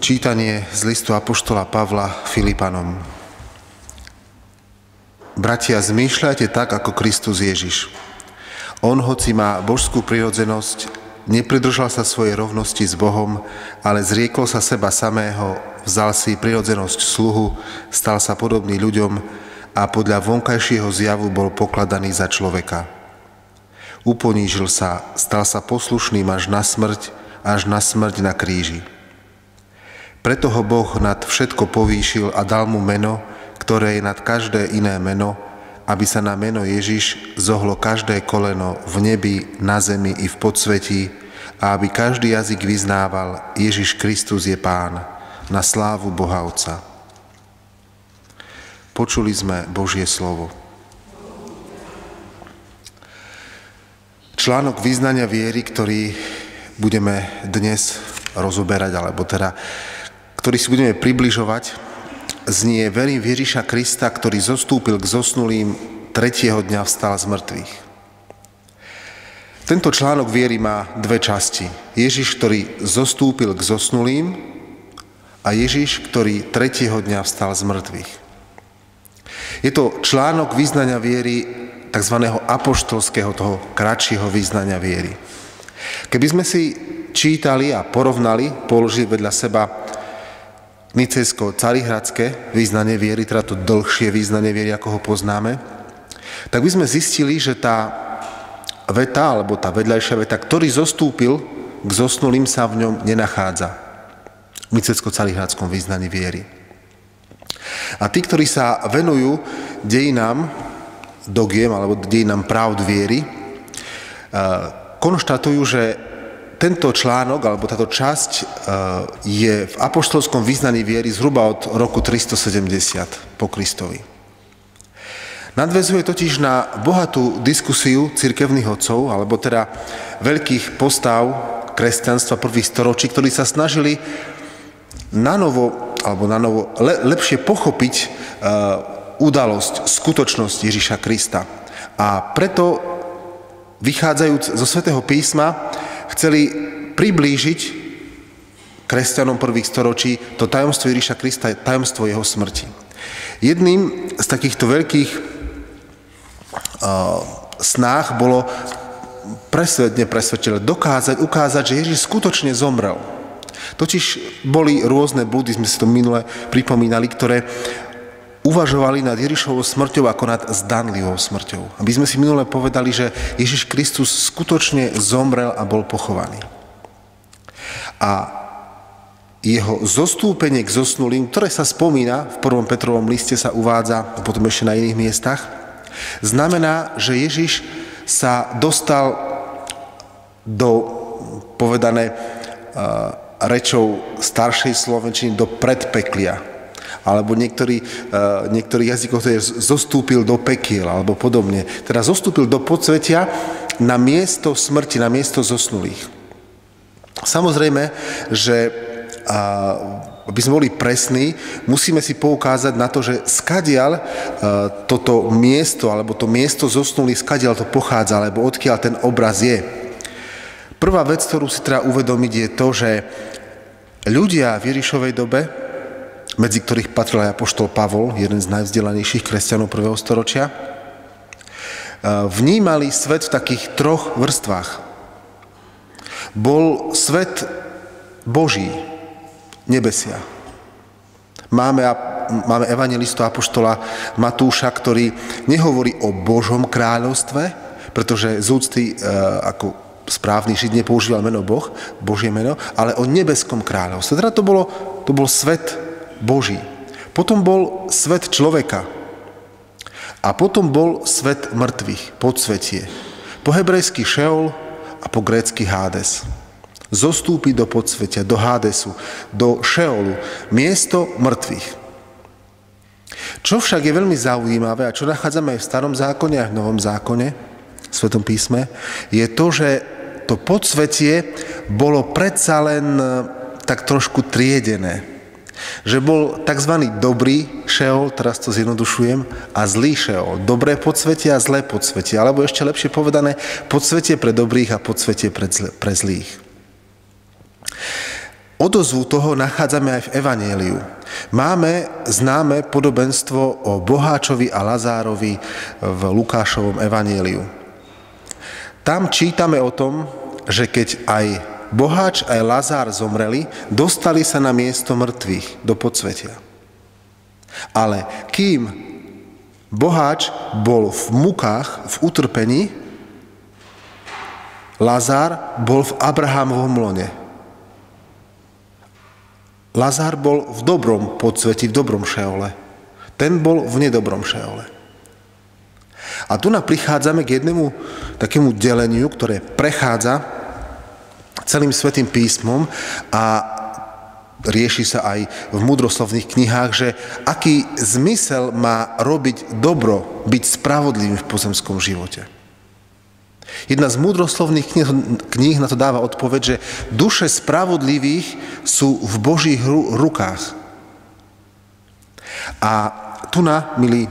Čítanie z listu apoštola Pavla Filipanom. Bratia, zmýšľajte tak, ako Kristus Ježiš. On, hoci má božskú prirodzenosť, nepridržal sa svojej rovnosti s Bohom, ale zriekol sa seba samého, vzal si prirodzenosť sluhu, stal sa podobný ľuďom a podľa vonkajšieho zjavu bol pokladaný za človeka. Uponížil sa, stal sa poslušným až na smrť na kríži. Preto ho Boh nad všetko povýšil a dal mu meno, ktoré je nad každé iné meno, aby sa na meno Ježiš zohlo každé koleno v nebi, na zemi i v podsvetí a aby každý jazyk vyznával, Ježiš Kristus je Pán, na slávu Boha Otca. Počuli sme Božie slovo. Článok vyznania viery, ktorý budeme dnes rozoberať, ktorý si budeme približovať, znie: verím v Ježiša Krista, ktorý zostúpil k zosnulým, tretieho dňa vstal z mŕtvych. Tento článok viery má dve časti. Ježiš, ktorý zostúpil k zosnulým, a Ježiš, ktorý tretieho dňa vstal z mŕtvych. Je to článok vyznania viery, tzv. Apoštolského, toho kratšieho vyznania viery. Keby sme si čítali a porovnali, položili vedľa seba nicejsko-carihradské vyznanie viery, teda to dlhšie vyznanie viery, ako ho poznáme, tak by sme zistili, že tá veta, alebo tá vedľajšia veta, ktorý zostúpil k zosnulým, sa v ňom nenachádza. V nicejsko-carihradskom vyznaní viery. A tí, ktorí sa venujú dejinám dogiem, alebo dejinám pravd viery, konštatujú, že tento článok, alebo táto časť je v apoštolskom vyznaní viery zhruba od roku 370 po Kristovi. Nadväzuje totiž na bohatú diskusiu cirkevných otcov, alebo teda veľkých postav kresťanstva prvých storočí, ktorí sa snažili lepšie pochopiť udalosť, skutočnosť Ježiša Krista. A preto, vychádzajúc zo Svätého písma, chceli priblížiť kresťanom prvých storočí to tajomstvo Ježiša Krista, tajomstvo jeho smrti. Jedným z takýchto veľkých snách bolo ukázať, že Ježiš skutočne zomrel. Totiž boli rôzne blúdy, sme si to minule pripomínali, ktoré uvažovali nad Ježišovou smrťou ako nad zdanlivou smrťou. Aby sme si minule povedali, že Ježiš Kristus skutočne zomrel a bol pochovaný. A jeho zostúpenie k zosnulým, ktoré sa spomína v 1. Petrovom liste, sa uvádza, a potom ešte na iných miestach, znamená, že Ježiš sa dostal do, povedané rečou staršej slovenčiny, do predpeklia. Alebo niektorých jazykov to je zostúpil do pekiel, alebo podobne. Teda zostúpil do podsvetia na miesto smrti, na miesto zosnulých. Samozrejme, že aby sme boli presní, musíme si poukázať na to, že skadiaľ toto miesto, alebo to miesto zosnulých, skadiaľ to pochádza, alebo odkiaľ ten obraz je. Prvá vec, ktorú si treba uvedomiť, je to, že ľudia v Ježišovej dobe, medzi ktorých patril aj apoštol Pavol, jeden z najvzdelanejších kresťanov 1. storočia, vnímali svet v takých troch vrstvách. Bol svet Boží, nebesia. Máme evangelistu apoštola Matúša, ktorý nehovorí o Božom kráľovstve, pretože z úcty ako správny Žid nepoužíval meno Boh, Božie meno, ale o nebeskom kráľovstve. Teda to bol svet Boží. Potom bol svet človeka. A potom bol svet mŕtvych, podsvetie. Po hebrejsky Šeol a po grécky Hádes. Zostúpiť do podsvetia, do Hádesu, do Šeolu, miesto mŕtvych. Čo však je veľmi zaujímavé a čo nachádzame aj v Starom zákone a v Novom zákone, v Svetom písme, je to, že to podsvetie bolo predsa len tak trošku triedené. Že bol tzv. Dobrý Šeol, teraz to zjednodušujem, a zlý Šeol. Dobré podsvetie a zlé podsvetie. Alebo ešte lepšie povedané, podsvetie pre dobrých a podsvetie pre zlých. Odozvu toho nachádzame aj v Evanjeliu. Známe podobenstvo o boháčovi a Lazárovi v Lukášovom Evanjeliu. Tam čítame o tom, že keď aj boháč aj Lazár zomreli, dostali sa na miesto mŕtvych do podsvetia. Ale kým boháč bol v mukách, v utrpení, Lazár bol v Abrahámovom lone. Lazár bol v dobrom podsveti, v dobrom šeole. Ten bol v nedobrom šeole. A tu prichádzame k jednému takému deleniu, ktoré prechádza celým Svätým písmom a rieši sa aj v múdroslovných knihách, že aký zmysel má robiť dobro, byť spravodlivým v pozemskom živote. Jedna z múdroslovných kníh na to dáva odpoveď, že duše spravodlivých sú v Božích rukách. A tu milí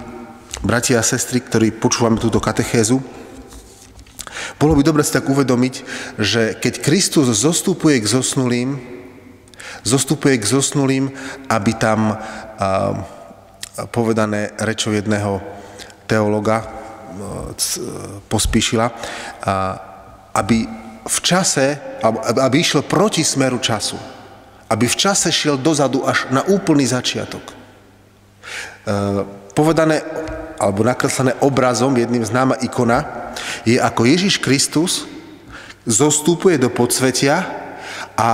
bratia a sestry, ktorí počúvame túto katechézu, bolo by dobre si tak uvedomiť, že keď Kristus zostupuje k zosnulým, aby tam povedané rečou jedného teologa Pospíšila, aby v čase, aby išiel proti smeru času, aby v čase šiel dozadu až na úplný začiatok. Povedané alebo nakreslené obrazom, jedným známa ikona, je ako Ježiš Kristus zostupuje do podsvetia a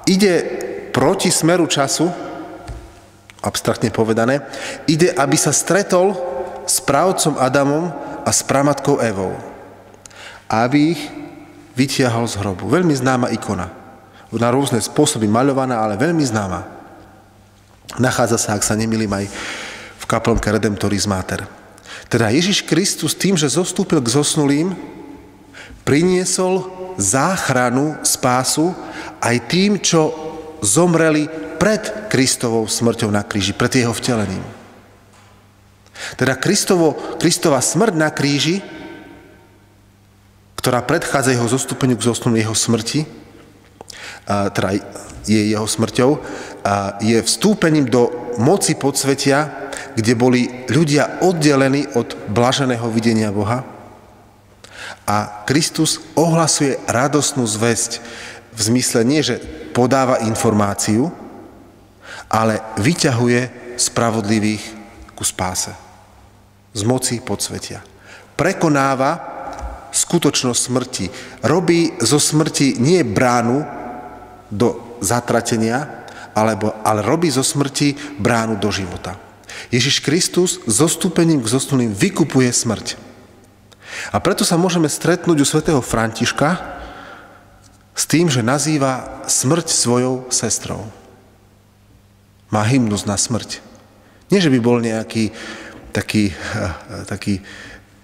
ide proti smeru času, abstraktne povedané, ide, aby sa stretol s právcom Adamom a s pramatkou Evou. A aby ich vytiahol z hrobu. Veľmi známa ikona. Na rôzne spôsoby maľovaná, ale veľmi známa. Nachádza sa, ak sa nemýlim, aj v kaplnke Redemptoris Mater. Teda Ježiš Kristus tým, že zostúpil k zosnulým, priniesol záchranu, spásu aj tým, čo zomreli pred Kristovou smrťou na kríži, pred jeho vtelením. Teda Kristova smrť na kríži, ktorá predchádza jeho zostúpeniu k zosnulým, jeho smrti, teda je jeho smrťou, je vstúpením do moci podsvetia, kde boli ľudia oddelení od blaženého videnia Boha. A Kristus ohlasuje radostnú zvesť v zmysle nie, že podáva informáciu, ale vyťahuje spravodlivých ku spáse. Z moci podsvetia. Prekonáva skutočnosť smrti. Robí zo smrti nie bránu do zatratenia, ale robí zo smrti bránu do života. Ježiš Kristus zostúpením k zosnulým vykupuje smrť. A preto sa môžeme stretnúť u svätého Františka s tým, že nazýva smrť svojou sestrou. Má hymnus na smrť. Nie, že by bol nejaký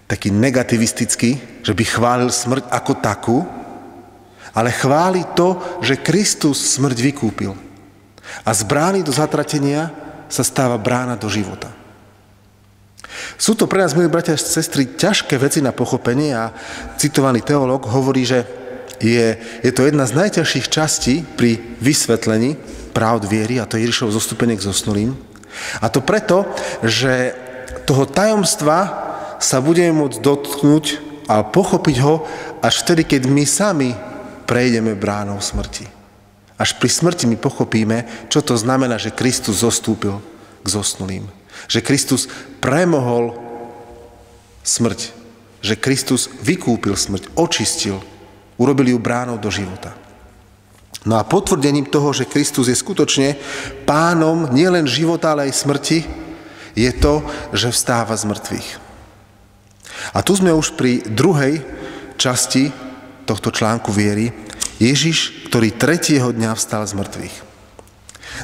taký negativistický, že by chválil smrť ako takú, ale chváli to, že Kristus smrť vykúpil. A z brány do zatratenia sa stáva brána do života. Sú to pre nás, milí bratia a sestry, ťažké veci na pochopenie a citovaný teológ hovorí, že je to jedna z najťažších častí pri vysvetlení pravd viery, a to je Ježišovo zostúpenie k zosnulým. A to preto, že toho tajomstva sa budeme môcť dotknúť a pochopiť ho až vtedy, keď my sami prejdeme bránou smrti. Až pri smrti my pochopíme, čo to znamená, že Kristus zostúpil k zosnulým. Že Kristus premohol smrť. Že Kristus vykúpil smrť, očistil, urobil ju bránou do života. No a potvrdením toho, že Kristus je skutočne pánom nielen života, ale aj smrti, je to, že vstáva z mŕtvych. A tu sme už pri druhej časti tohto článku viery. Ježiš, ktorý tretieho dňa vstal z mŕtvych.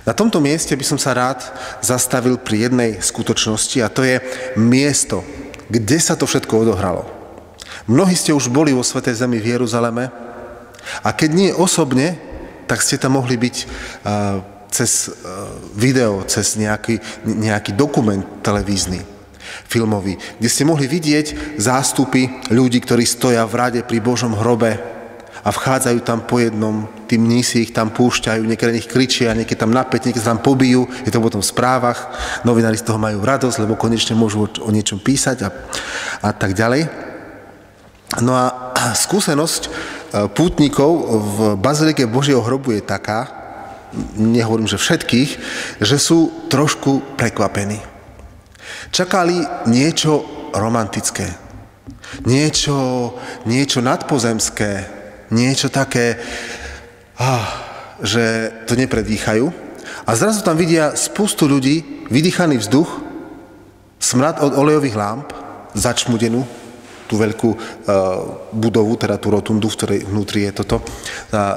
Na tomto mieste by som sa rád zastavil pri jednej skutočnosti, a to je miesto, kde sa to všetko odohralo. Mnohí ste už boli vo Svätej Zemi v Jeruzaleme a keď nie osobne, tak ste tam mohli byť cez video, cez nejaký dokument televízny, filmový, kde ste mohli vidieť zástupy ľudí, ktorí stoja v rade pri Božom hrobe a vchádzajú tam po jednom, tí mnísi ich tam púšťajú, niekedy nich kričia, niekedy tam napäť, niekedy sa tam pobijú, je to potom v správach, novinári z toho majú radosť, lebo konečne môžu o niečom písať a tak ďalej. No a skúsenosť pútnikov v Bazilike Božieho hrobu je taká, nehovorím, že všetkých, že sú trošku prekvapení. Čakali niečo romantické, niečo nadpozemské, niečo také, že to nepredýchajú. A zrazu tam vidia spustu ľudí, vydýchaný vzduch, smrad od olejových lámp, začmudenú, tú veľkú budovu, teda tú rotundu, v ktorej vnútri je toto,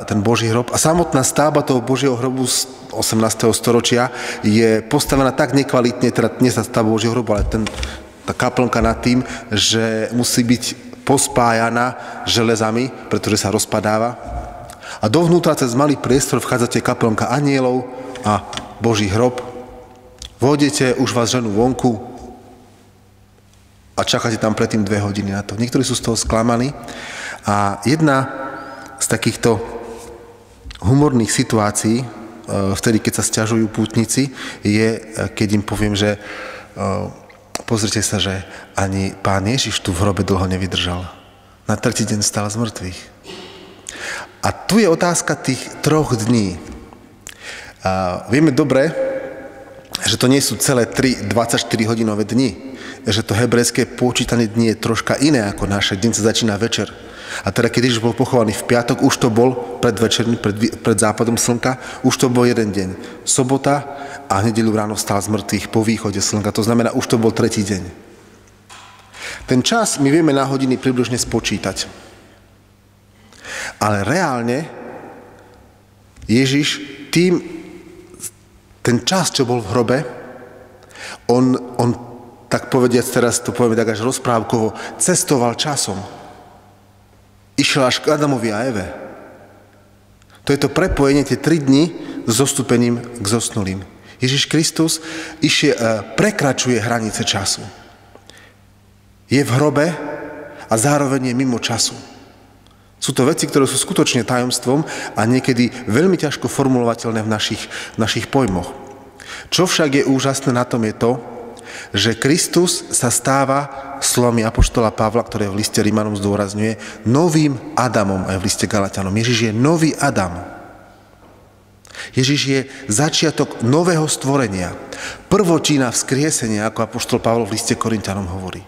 ten Boží hrob. A samotná stavba toho Božieho hrobu z 18. storočia je postavená tak nekvalitne, teda nie sa stavba Božieho hrobu, ale tá kaplnka nad tým, že musí byť pospájaná železami, pretože sa rozpadáva. A dovnútra cez malý priestor vchádzate kaplnka anjelov a Boží hrob. Vôjdete, už vás ženú vonku a čakáte tam predtým 2 hodiny na to. Niektorí sú z toho sklamaní a jedna z takýchto humorných situácií, vtedy, keď sa sťažujú pútnici, je, keď im poviem, že pozrite sa, že ani Pán Ježiš tu v hrobe dlho nevydržal. Na 3. deň stal z mŕtvych. A tu je otázka tých 3 dní. Vieme dobre, že to nie sú celé 3 24-hodinové dni. Že to hebrejské počítanie dní je troška iné ako naše. Deň sa začína večer. A teda, keď Ježiš bol pochovaný v piatok, už to bol predvečerný, pred západom slnka, už to bol jeden deň. Sobota a v nedeľu ráno vstal z mŕtvych po východe slnka. To znamená, už to bol 3. deň. Ten čas my vieme na hodiny približne spočítať. Ale reálne Ježiš ten čas, čo bol v hrobe, on tak povediac, teraz to povieme tak až rozprávkovo, cestoval časom. Išiel až k Adamovi a Eve. To je to prepojenie, tie 3 dni s zostupením k zosnulým. Ježiš Kristus prekračuje hranice času. Je v hrobe a zároveň je mimo času. Sú to veci, ktoré sú skutočne tajomstvom a niekedy veľmi ťažko formulovateľné v našich pojmoch. Čo však je úžasné na tom je to, že Kristus sa stáva slovami apoštola Pavla, ktoré v liste Rimanom zdôrazňuje, novým Adamom aj v liste Galatianom. Ježiš je nový Adam. Ježiš je začiatok nového stvorenia. Prvočína vzkriesenia, ako apoštol Pavol v liste Korinťanom hovorí.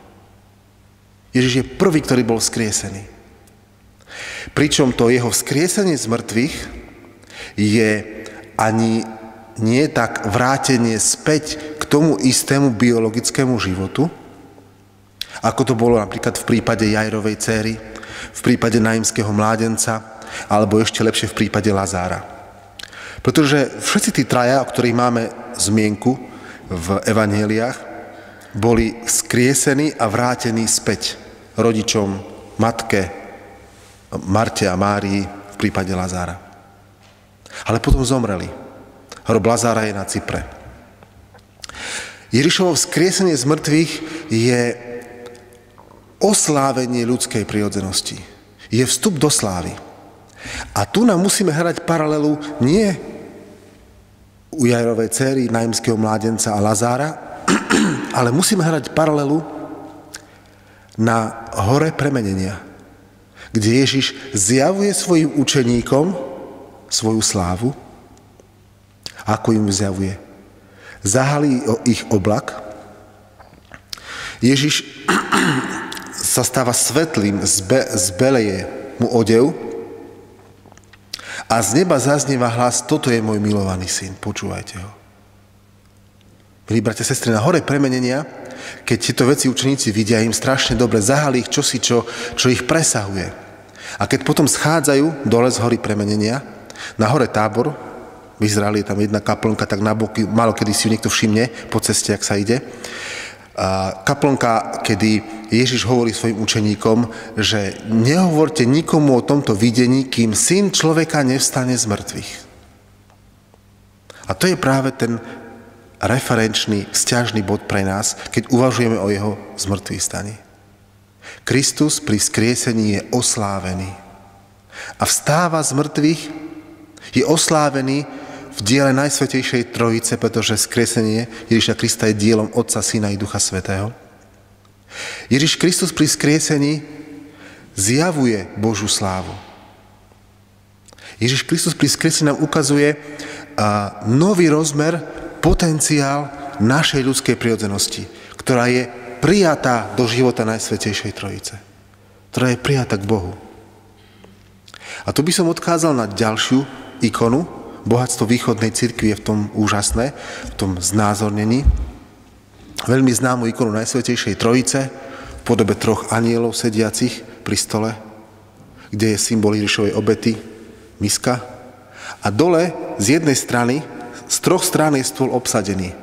Ježiš je prvý, ktorý bol vzkriesený. Pričom to jeho vzkriesenie z mŕtvych je ani nie tak vrátenie späť k tomu istému biologickému životu, ako to bolo napríklad v prípade Jairovej dcéry, v prípade naimského mládenca, alebo ešte lepšie v prípade Lazára. Pretože všetci tí traja, o ktorých máme zmienku v evanjeliách, boli vzkriesení a vrátení späť rodičom, matke, Marte a Márii v prípade Lazára. Ale potom zomreli. Hrob Lazára je na Cypre. Ježišovo vzkriesenie z mŕtvych je oslávenie ľudskej prirodzenosti. Je vstup do slávy. A tu nám musíme hľadať paralelu nie u Jairovej dcéry, naimského mládenca a Lazára, ale musíme hľadať paralelu na hore premenenia, kde Ježiš zjavuje svojim učeníkom svoju slávu. Ako im zjavuje? Zahalí ich oblak. Ježiš sa stáva svetlým, zbeleje mu odev a z neba zaznieva hlas, toto je môj milovaný syn, počúvajte ho. Milí bratia, sestry, na hore premenenia, keď tieto veci učeníci vidia, im strašne dobre, zahalí ich čosi, čo ich presahuje. A keď potom schádzajú dole z hory premenenia, na hore Tábor, v Izraeli je tam jedna kaplnka, tak na boky, málo kedy si ju niekto všimne po ceste, ak sa ide. Kaplnka, kedy Ježiš hovorí svojim učeníkom, že nehovorte nikomu o tomto videní, kým syn človeka nevstane z mŕtvych. A to je práve ten referenčný, vzťažný bod pre nás, keď uvažujeme o jeho zmŕtvych staní. Kristus pri vzkriesení je oslávený. a vstáva z mŕtvych, je oslávený v diele Najsvätejšej Trojice, pretože skriesenie Ježiša Krista je dielom Otca, Syna i Ducha Svätého. Ježiš Kristus pri skriesení zjavuje Božiu slávu. Ježiš Kristus pri skriesení nám ukazuje nový rozmer, potenciál našej ľudskej prirodzenosti, ktorá je prijatá do života Najsvätejšej Trojice, ktorá je prijatá k Bohu. A tu by som odkázal na ďalšiu ikonu. Bohatstvo východnej cirkvi je v tom úžasné, v tom znázornení. Veľmi známu ikonu Najsvätejšej Trojice v podobe 3 anielov sediacich pri stole, kde je symbol Ježišovej obety, miska. A dole z jednej strany, z 3 strán je stôl obsadený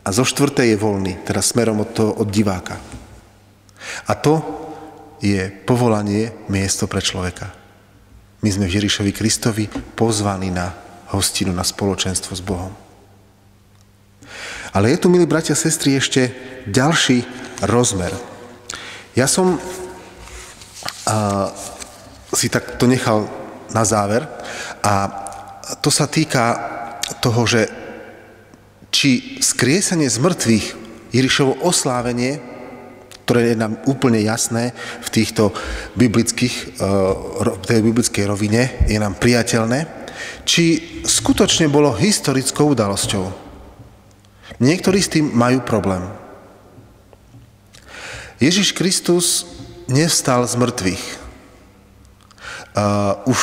a zo 4. je voľný, teda smerom od diváka. A to je povolanie, miesto pre človeka. My sme v Ježišovi Kristovi pozvaní na hostinu, na spoločenstvo s Bohom. Ale je tu, milí bratia a sestry, ešte ďalší rozmer. Ja som si tak to nechal na záver a to sa týka toho, že či skriesenie z mŕtvych, Ježišovo oslávenie, ktoré je nám úplne jasné v týchto tej biblickej rovine, je nám priateľné, či skutočne bolo historickou udalosťou. Niektorí s tým majú problém. Ježiš Kristus nevstal z mŕtvych. Už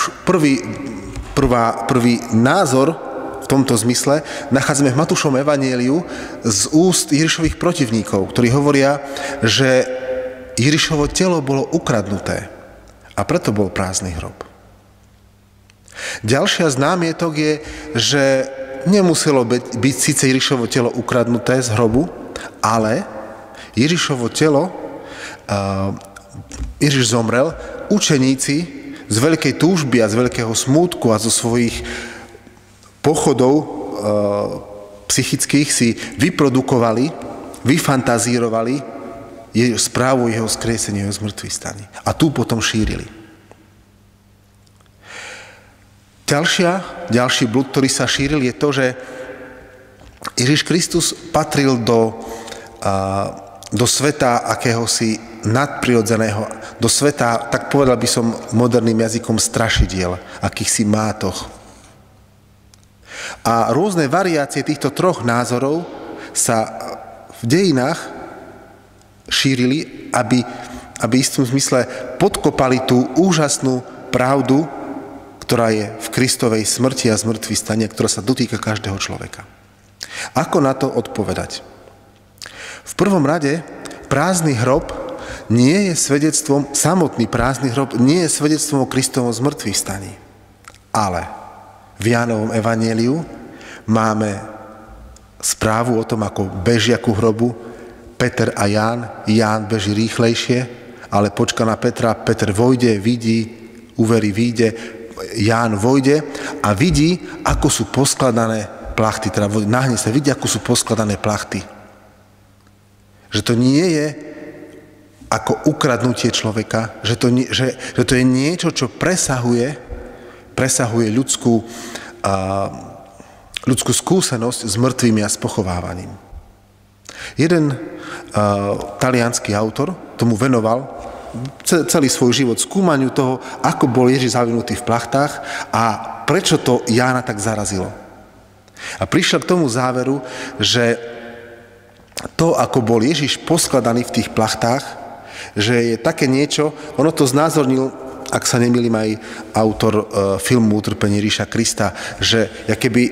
prvý názor v tomto zmysle nachádzame v Matúšovom evanjeliu z úst Ježišových protivníkov, ktorí hovoria, že Ježišovo telo bolo ukradnuté a preto bol prázdny hrob. Ďalšia z námietok je, že nemuselo byť síce Ježišovo telo ukradnuté z hrobu, ale Ježišovo telo, Ježiš zomrel, učeníci z veľkej túžby a z veľkého smútku a zo svojich pochodov psychických si vyprodukovali, vyfantazírovali správu jeho skriesenia, jeho zmrtvých staní. A tu potom šírili. Ďalší blud, ktorý sa šíril, je to, že Ježiš Kristus patril do sveta akéhosi nadprirodzeného, do sveta, tak povedal by som moderným jazykom, strašidiel, akýchsi mátoch. A rôzne variácie týchto 3 názorov sa v dejinách šírili, aby v istom zmysle podkopali tú úžasnú pravdu, ktorá je v Kristovej smrti a zmŕtvychvstane, ktorá sa dotýka každého človeka. Ako na to odpovedať? V prvom rade, prázdny hrob nie je svedectvom, samotný prázdny hrob nie je svedectvom o Kristovom zmŕtvychvstaní. Ale v Jánovom evanjeliu máme správu o tom, ako bežia ku hrobu Peter a Ján. Ján beží rýchlejšie, ale počka na Petra. Peter vojde, vidí, uverí, vyjde. Ján vojde a vidí, ako sú poskladané plachty. Teda nahne sa, vidí, ako sú poskladané plachty. Že to nie je ako ukradnutie človeka, že to je niečo, čo presahuje ľudskú skúsenosť s mŕtvými a s pochovávaním. Jeden taliansky autor tomu venoval celý svoj život skúmaniu toho, ako bol Ježiš zavinutý v plachtách a prečo to Jána tak zarazilo. A prišiel k tomu záveru, že to, ako bol Ježiš poskladaný v tých plachtách, že je také niečo, ono to znázornil, ak sa nemýlim, aj autor filmu Utrpenie Ježiša Krista, že keby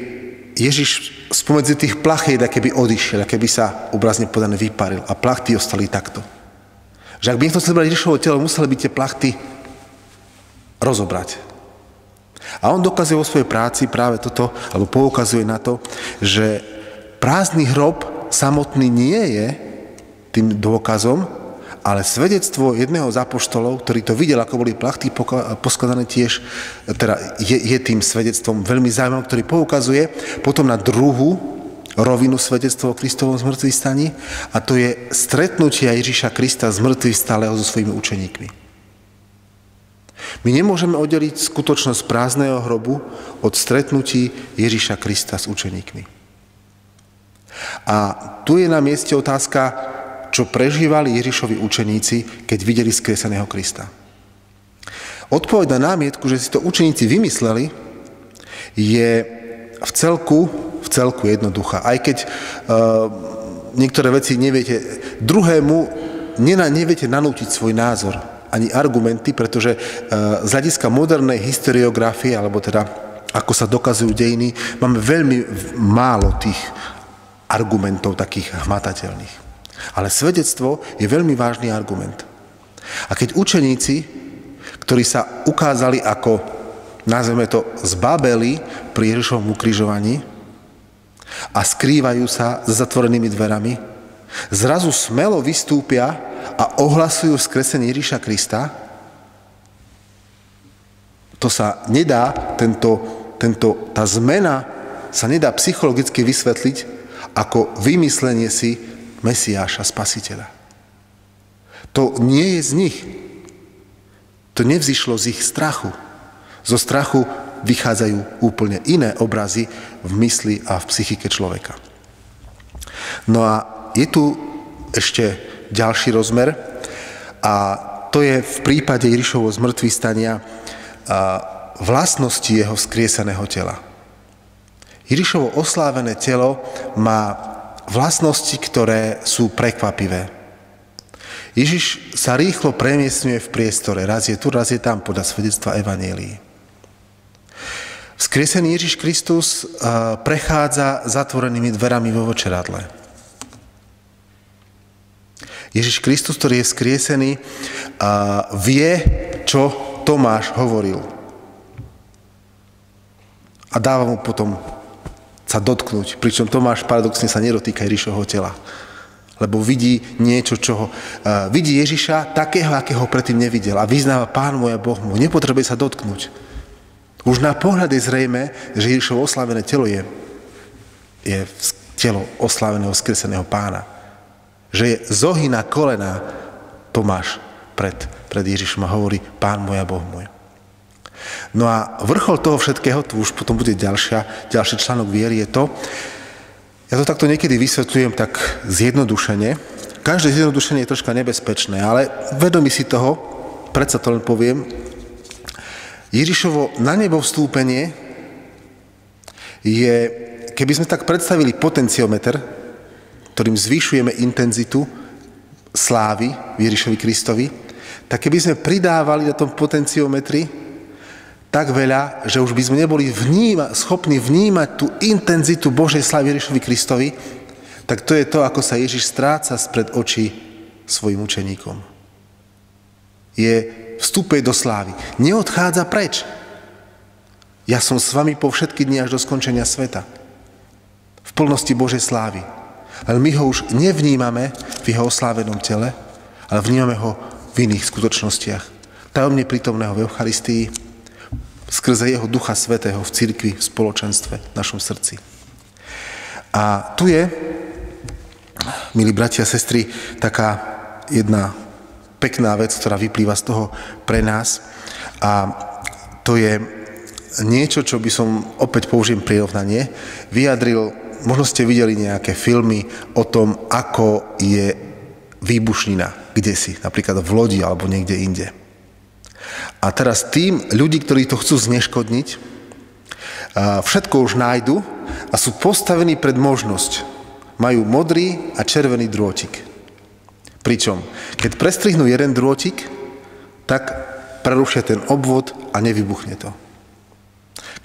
Ježiš spomedzi tých plachiet keby odišiel, keby sa obrazne povedané vyparil a plachty ostali takto. Že ak by niekto chcel brať Ježišovo telo, museli by tie plachty rozobrať. A on dokazuje vo svojej práci práve toto, alebo poukazuje na to, že prázdny hrob samotný nie je tým dôkazom, ale svedectvo jedného z apoštolov, ktorý to videl, ako boli plachty poskladané tiež, teda je tým svedectvom veľmi zaujímavým, ktorý poukazuje potom na druhú rovinu svedectva o Kristovom zmŕtvychvstaní, a to je stretnutie Ježiša Krista zmŕtvychvstalého so svojimi učeníkmi. My nemôžeme oddeliť skutočnosť prázdneho hrobu od stretnutí Ježiša Krista s učeníkmi. A tu je na mieste otázka, čo prežívali Ježišovi učeníci, keď videli skrieseného Krista. Odpoveď na námietku, že si to učeníci vymysleli, je v celku jednoduchá. Aj keď niektoré veci neviete, druhému neviete nanútiť svoj názor, ani argumenty, pretože z hľadiska modernej historiografie, alebo teda ako sa dokazujú dejiny, máme veľmi málo tých argumentov takých hmatateľných. Ale svedectvo je veľmi vážny argument. A keď učeníci, ktorí sa ukázali ako, nazveme to, zbabeli pri Ježišovom ukrižovaní a skrývajú sa za zatvorenými dverami, zrazu smelo vystúpia a ohlasujú vzkresenie Ježiša Krista, to sa nedá, tá zmena sa nedá psychologicky vysvetliť ako vymyslenie si Mesiáša, Spasiteľa. To nie je z nich. To nevzýšlo z ich strachu. Zo strachu vychádzajú úplne iné obrazy v mysli a v psychike človeka. No a je tu ešte ďalší rozmer a to je v prípade Ježišovho zmŕtvychvstania vlastnosti jeho vzkrieseného tela. Ježišovo oslávené telo má vlastnosti, ktoré sú prekvapivé. Ježiš sa rýchlo premiestňuje v priestore. Raz je tu, raz je tam, podľa svedectva evanjelií. Vzkriesený Ježiš Kristus prechádza zatvorenými dverami vo večeradle. Ježiš Kristus, ktorý je vzkriesený, vie, čo Tomáš hovoril. A dáva mu potom sa dotknúť, pričom Tomáš paradoxne sa nedotýka Ježišovho tela. Lebo vidí niečo, vidí Ježiša takého, akého predtým nevidel a vyznáva: Pán môj a Boh môj, nepotrebuje sa dotknúť. Už na pohľad je zrejme, že Ježišovo oslávené telo je telo osláveného vzkreseného Pána. Že je zohy na kolená Tomáš pred Ježišom a hovorí: Pán môj a Boh môj. No a vrchol toho všetkého, tu už potom bude ďalší článok viery, je to, ja to takto niekedy vysvetľujem tak zjednodušene. Každé zjednodušenie je troška nebezpečné, ale vedomí si toho, predsa to len poviem, Ježišovo na nebo vstúpenie je, keby sme tak predstavili potenciometer, ktorým zvyšujeme intenzitu slávy v Ježišovi Kristovi, tak keby sme pridávali na tom potenciometri tak veľa, že už by sme neboli schopní vnímať tú intenzitu Božej slávy Ježišovi Kristovi, tak to je to, ako sa Ježiš stráca spred očí svojim učeníkom. Vstupuje do slávy. Neodchádza preč. Ja som s vami po všetky dni až do skončenia sveta. V plnosti Božej slávy. Ale my ho už nevnímame v jeho oslávenom tele, ale vnímame ho v iných skutočnostiach. Tajomne prítomného v Eucharistii, skrze jeho Ducha Svätého v cirkvi, v spoločenstve, v našom srdci. A tu je, milí bratia a sestry, taká jedna pekná vec, ktorá vyplýva z toho pre nás. A to je niečo, čo by som, opäť použijem prirovnanie, vyjadril, možno ste videli nejaké filmy o tom, ako je výbušnina kdesi, napríklad v lodi alebo niekde inde. A teraz tým ľudí, ktorí to chcú zneškodniť, všetko už nájdu a sú postavení pred možnosť. Majú modrý a červený drôtik. Pričom, keď prestrihnú jeden drôtik, tak prerušia ten obvod a nevybuchne to.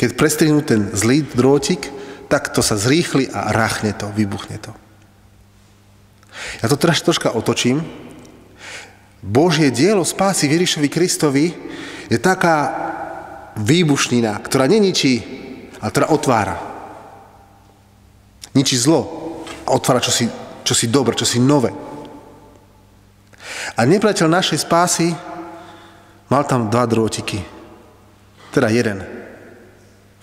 Keď prestrihnú ten zlý drôtik, tak to sa zrýchli a ráchne to, vybuchne to. Ja to teraz troška otočím. Božie dielo spásy v Ježišovi Kristovi je taká výbušnina, ktorá neničí, ale ktorá otvára. Ničí zlo a otvára čosi dobré, čosi nové. A nepriateľ našej spásy mal tam 2 drôtiky. Teda jeden.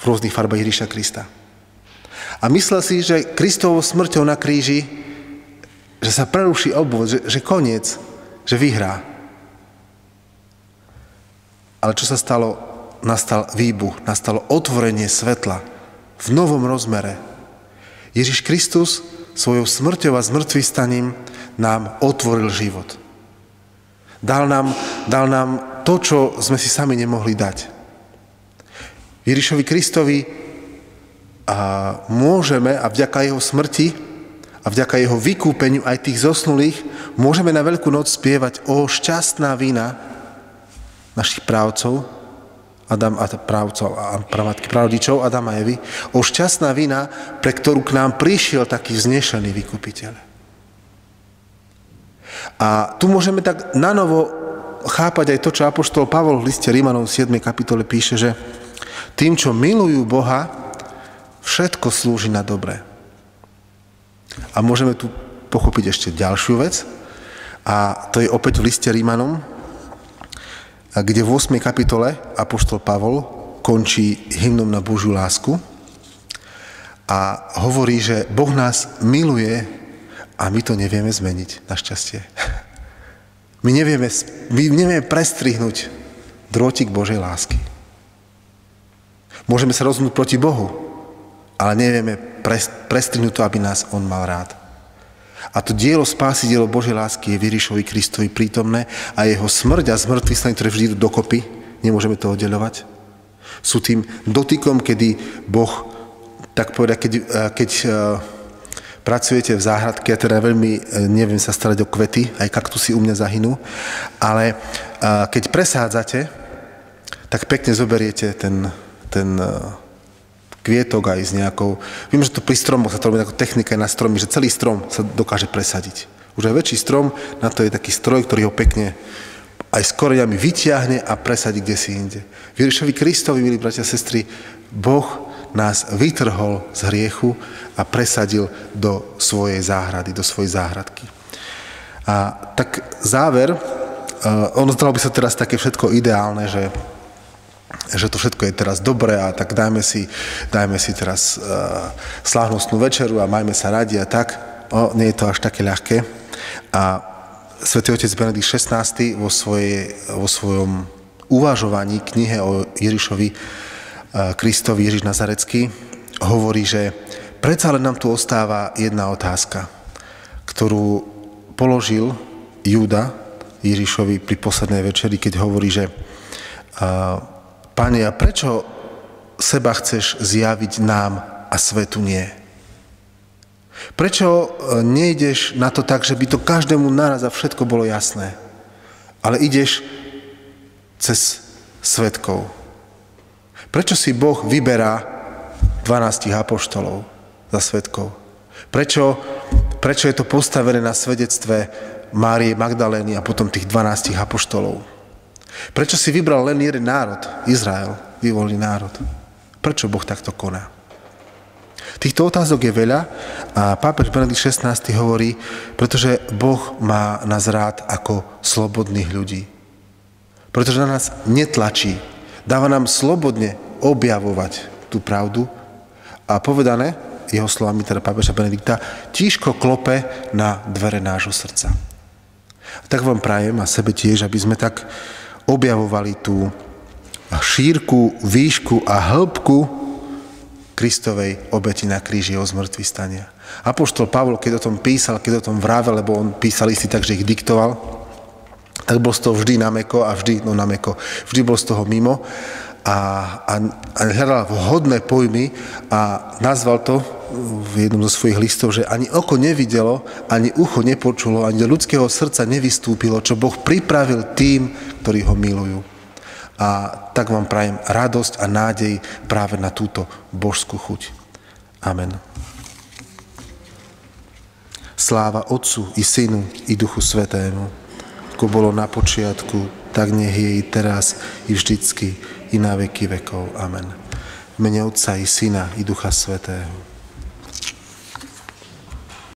V rôznych farbách Ježiša Krista. A myslel si, že Kristovou smrťou na kríži, že sa preruší obvod, že koniec, že vyhrá. Ale čo sa stalo? Nastal výbuch, nastalo otvorenie svetla v novom rozmere. Ježiš Kristus svojou smrťou a zmŕtvychvstaním nám otvoril život. Dal nám to, čo sme si sami nemohli dať. Ježišovi Kristovi môžeme a vďaka jeho smrti a vďaka jeho vykúpeniu aj tých zosnulých môžeme na Veľkú noc spievať o šťastná vina našich právcov, prarodičov Adama a Evy, o šťastná vina, pre ktorú k nám prišiel taký vznešený vykupiteľ. A tu môžeme tak nanovo chápať aj to, čo apoštol Pavol v liste Rímanom v 7. kapitole píše, že tým, čo milujú Boha, všetko slúži na dobré. A môžeme tu pochopiť ešte ďalšiu vec, a to je opäť v liste Rímanom, kde v 8. kapitole apoštol Pavol končí hymnom na Božiu lásku a hovorí, že Boh nás miluje a my to nevieme zmeniť, našťastie. My nevieme prestrihnúť drôtik Božej lásky. Môžeme sa rozhodnúť proti Bohu, ale nevieme prestrihnúť to, aby nás On mal rád. A to dielo spásy, dielo Božej lásky je v Ježišovi Kristovi prítomné a jeho smrť a zmŕtvychvstanie, ktoré vždy idú dokopy, nemôžeme to oddeľovať, sú tým dotykom, kedy Boh, tak povedať, keď pracujete v záhradke, ja teda veľmi neviem sa starať o kvety, aj kaktusy u mňa zahynú, ale keď presádzate, tak pekne zoberiete ten kvietok aj s nejakou... Viem, že to pri stromoch sa to robí ako technika aj na stromy, že celý strom sa dokáže presadiť. Už aj väčší strom, na to je taký stroj, ktorý ho pekne aj s koreňami vyťahne a presadí kde si inde. V Ježišovi Kristovi, milí bratia a sestry, Boh nás vytrhol z hriechu a presadil do svojej záhrady, do svojej záhradky. A tak záver, ono zdalo by sa teraz také všetko ideálne, že to všetko je teraz dobré a tak dajme si teraz slávnostnú večeru a majme sa radi a tak. Nie je to až také ľahké. A svätý otec Benedikt XVI vo svojom uvažovaní knihe o Ježišovi Kristovi, Ježiš Nazarecký, hovorí, že predsa len nám tu ostáva jedna otázka, ktorú položil Júda Ježišovi pri poslednej večeri, keď hovorí, že Pane, a prečo seba chceš zjaviť nám a svetu nie? Prečo nejdeš na to tak, že by to každému naraz a všetko bolo jasné, ale ideš cez svedkov? Prečo si Boh vyberá 12 apoštolov za svedkov? Prečo je to postavené na svedectve Márie Magdalény a potom tých 12 apoštolov? Prečo si vybral len jeden národ, Izrael, vyvolený národ? Prečo Boh takto koná? Týchto otázok je veľa a pápež Benedikt XVI hovorí, pretože Boh má nás rád ako slobodných ľudí. Pretože na nás netlačí, dáva nám slobodne objavovať tú pravdu a povedané, jeho slovami, teda pápeža Benedikta, tížko klope na dvere nášho srdca. A tak vám prajem a sebe tiež, aby sme tak objavovali tú šírku, výšku a hĺbku Kristovej obeti na kríži o zmŕtvychvstania. Apoštol Pavol, keď o tom písal, keď o tom vravel, lebo on písal listy tak, že ich diktoval, tak bol z toho vždy nameko a vždy bol z toho mimo a hľadal vhodné pojmy a nazval to v jednom zo svojich listov, že ani oko nevidelo, ani ucho nepočulo, ani do ľudského srdca nevystúpilo, čo Boh pripravil tým, ktorí ho milujú. A tak vám prajem radosť a nádej práve na túto božskú chuť. Amen. Sláva Otcu i Synu i Duchu Svätému, ako bolo na počiatku, tak nech je i teraz, i vždycky, i na veky vekov. Amen. V mene Otca i Syna i Ducha Svätého.